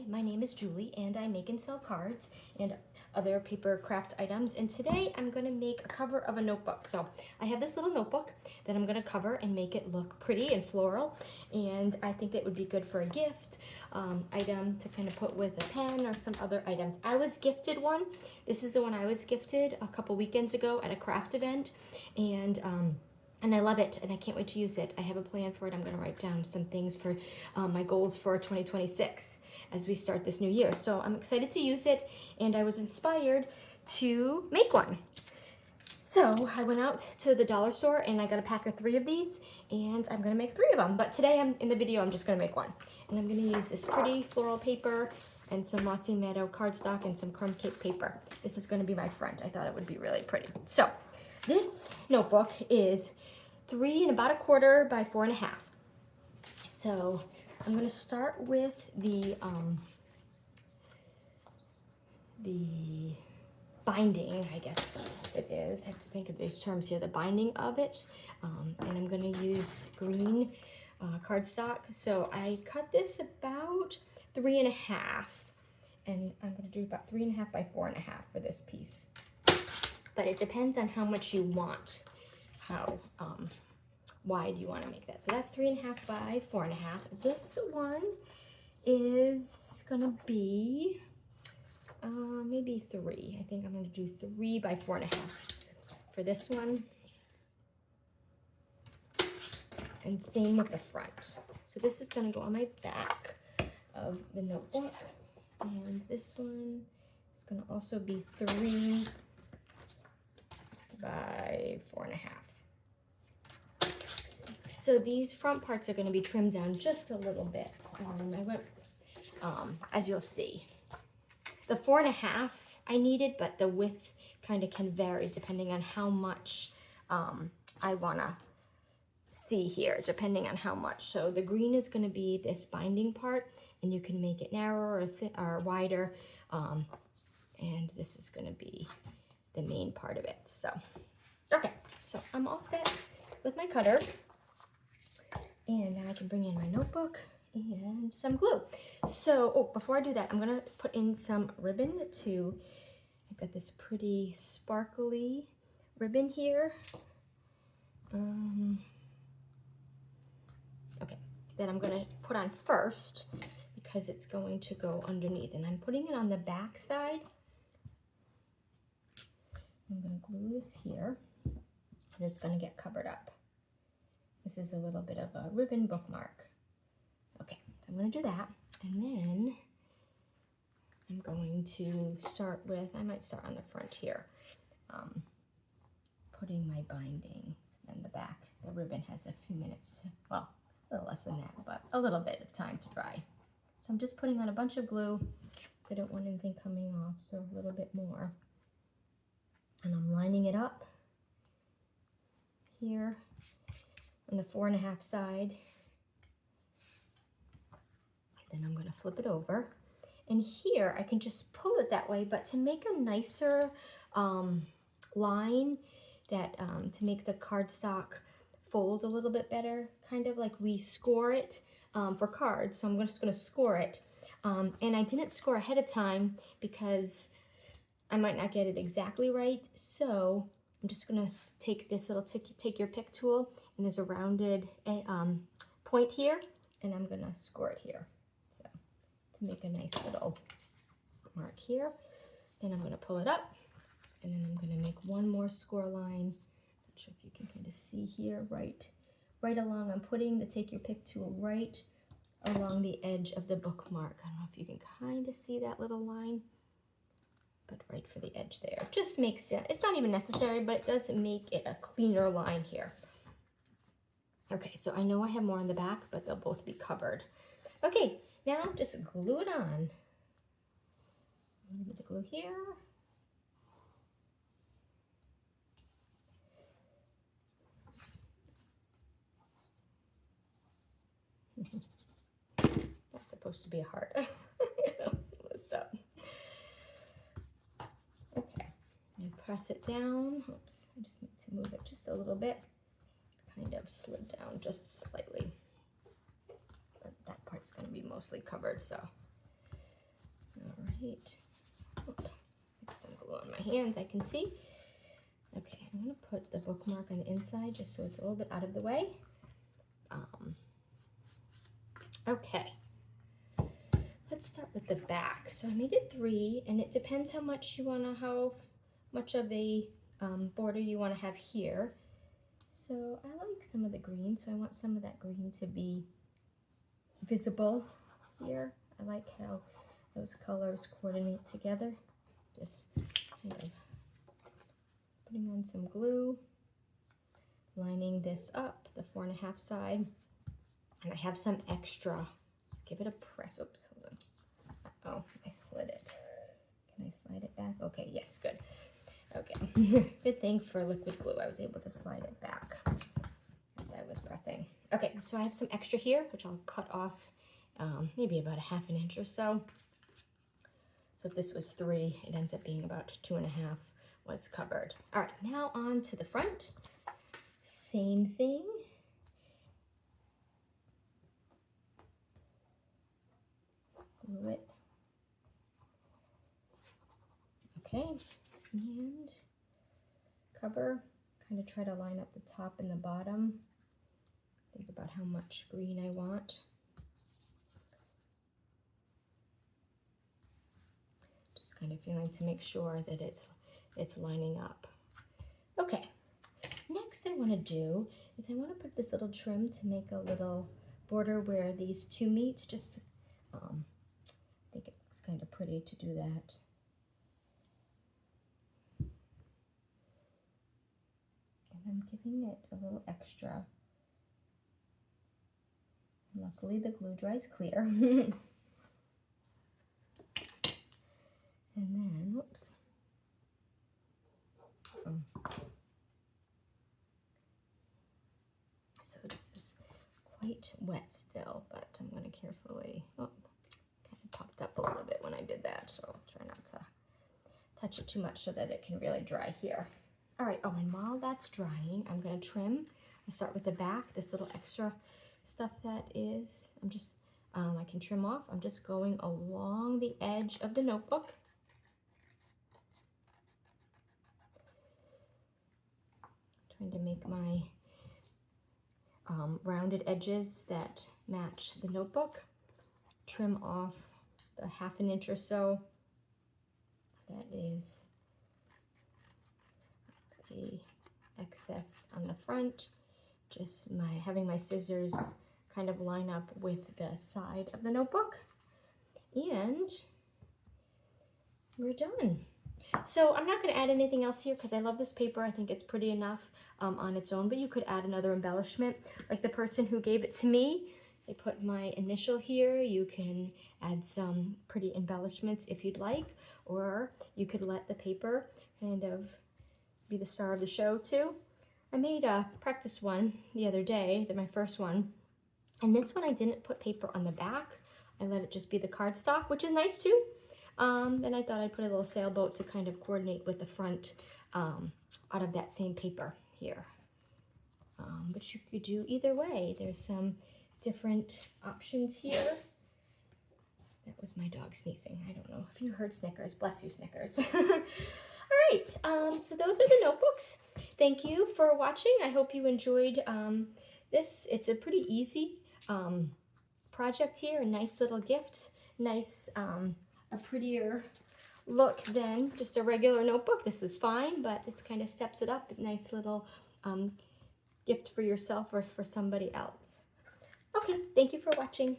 my name is Julie and I make and sell cards and other paper craft items, and today I'm going to make a cover of a notebook. So I have this little notebook that I'm going to cover and make it look pretty and floral, and I think that would be good for a gift item to kind of put with a pen or some other items. I was gifted one. This is the one I was gifted a couple weekends ago at a craft event, and I love it, and I can't wait to use it. I have a plan for it. I'm going to write down some things for my goals for 2026 as we start this new year. So I'm excited to use it, and I was inspired to make one. So I went out to the dollar store and I got a pack of 3 of these, and I'm going to make 3 of them. But today in the video, I'm just going to make one. And I'm going to use this pretty floral paper and some Mossy Meadow cardstock and some crumb cake paper. This is going to be my front. I thought it would be really pretty. So this notebook is 3 1/4 by 4 1/2. So I'm going to start with the binding, I guess it is. I have to think of these terms here. The binding of it, and I'm going to use green cardstock. So I cut this about 3 1/2, and I'm going to do about 3 1/2 by 4 1/2 for this piece. But it depends on how much you want, how wide you want to make that. So that's 3 1/2 by 4 1/2. This one is going to be maybe 3. I think I'm going to do 3 by 4 1/2 for this one. And same with the front. So this is going to go on my back of the notebook. And this one is going to also be 3 by 4 1/2. So these front parts are going to be trimmed down just a little bit. I went, as you'll see, the 4 1/2 I needed, but the width kind of can vary depending on how much I want to see here, depending on how much. So the green is going to be this binding part, and you can make it narrower or wider, and this is going to be the main part of it. So, okay, so I'm all set with my cutter. And now I can bring in my notebook and some glue. So, before I do that, I'm gonna put in some ribbon too. I've got this pretty sparkly ribbon here. Okay, that I'm gonna put on first because it's going to go underneath. And I'm putting it on the back side. I'm gonna glue this here, and it's gonna get covered up. This is a little bit of a ribbon bookmark. Okay, so I'm going to do that, and then I'm going to start with, I might start on the front here, putting my binding in the back. The ribbon has a few minutes, well, a little less than that, but a little bit of time to dry. So I'm just putting on a bunch of glue, because I don't want anything coming off, so a little bit more. And I'm lining it up here on the 4 1/2 side. Then I'm going to flip it over, and here I can just pull it that way, but to make a nicer line that to make the cardstock fold a little bit better, kind of like we score it for cards. So I'm just going to score it, and I didn't score ahead of time because I might not get it exactly right. So I'm just going to take this little take your pick tool, and there's a rounded point here, and I'm going to score it here. So to make a nice little mark here. Then I'm going to pull it up, and then I'm going to make one more score line. Not sure if you can kind of see here, right along. I'm putting the take your pick tool right along the edge of the bookmark. I don't know if you can kind of see that little line, but right for the edge there. Just makes it, it's not even necessary, but it does make it a cleaner line here. Okay, so I know I have more on the back, but they'll both be covered. Okay, now just glue it on. A little bit of glue here. That's supposed to be a heart. What's up? Okay, and press it down. Oops, I just need to move it just a little bit. Kind of slid down just slightly. But that part's going to be mostly covered, so All right. Oh, got some glue on my hands, I can see. Okay, I'm gonna put the bookmark on the inside just so it's a little bit out of the way. Okay, let's start with the back. So I made it 3, and it depends how much you wanna, how much of a border you wanna have here. So I like some of the green, so I want some of that green to be visible here. I like how those colors coordinate together. Just kind of putting on some glue, lining this up, the 4.5 side, and I have some extra. Just give it a press. Oops, hold on. Oh, I slid it. Can I slide it back? Okay, yes, good. Okay, good thing for liquid glue, I was able to slide it back as I was pressing. Okay, so I have some extra here, which I'll cut off maybe about 1/2 inch or so. So if this was 3, it ends up being about 2.5 was covered. All right, now on to the front. Same thing. Glue it. Okay, and cover. Kind of try to line up the top and the bottom. Think about how much green I want. Just kind of feeling to make sure that it's lining up. Okay, next I want to do is I want to put this little trim to make a little border where these 2 meet. Just, I think it looks kind of pretty to do that. And I'm giving it a little extra. Luckily the glue dries clear. And then, whoops. So this is quite wet still, but I'm going to carefully, kind of popped up a little bit when I did that, so I'll try not to touch it too much so that it can really dry here. All right, oh, and while that's drying, I'm going to trim. I start with the back, this little extra stuff that is, I can trim off. I'm just going along the edge of the notebook. Trying to make my rounded edges that match the notebook. Trim off the 1/2 inch or so. That is the excess on the front. Just having my scissors kind of line up with the side of the notebook. And we're done. So I'm not going to add anything else here because I love this paper. I think it's pretty enough on its own, but you could add another embellishment. Like the person who gave it to me, they put my initial here. You can add some pretty embellishments if you'd like, or you could let the paper kind of be the star of the show too. I made a practice one the other day, my first one, and this one I didn't put paper on the back. I let it just be the cardstock, which is nice too. Then I thought I'd put a little sailboat to kind of coordinate with the front out of that same paper here. But you could do either way. There's some different options here. That was my dog sneezing. I don't know if you heard Snickers. Bless you, Snickers. All right, so those are the notebooks. Thank you for watching. I hope you enjoyed this. It's a pretty easy project here, a nice little gift. Nice, a prettier look than just a regular notebook. This is fine, but this kind of steps it up. A nice little gift for yourself or for somebody else. Okay, thank you for watching.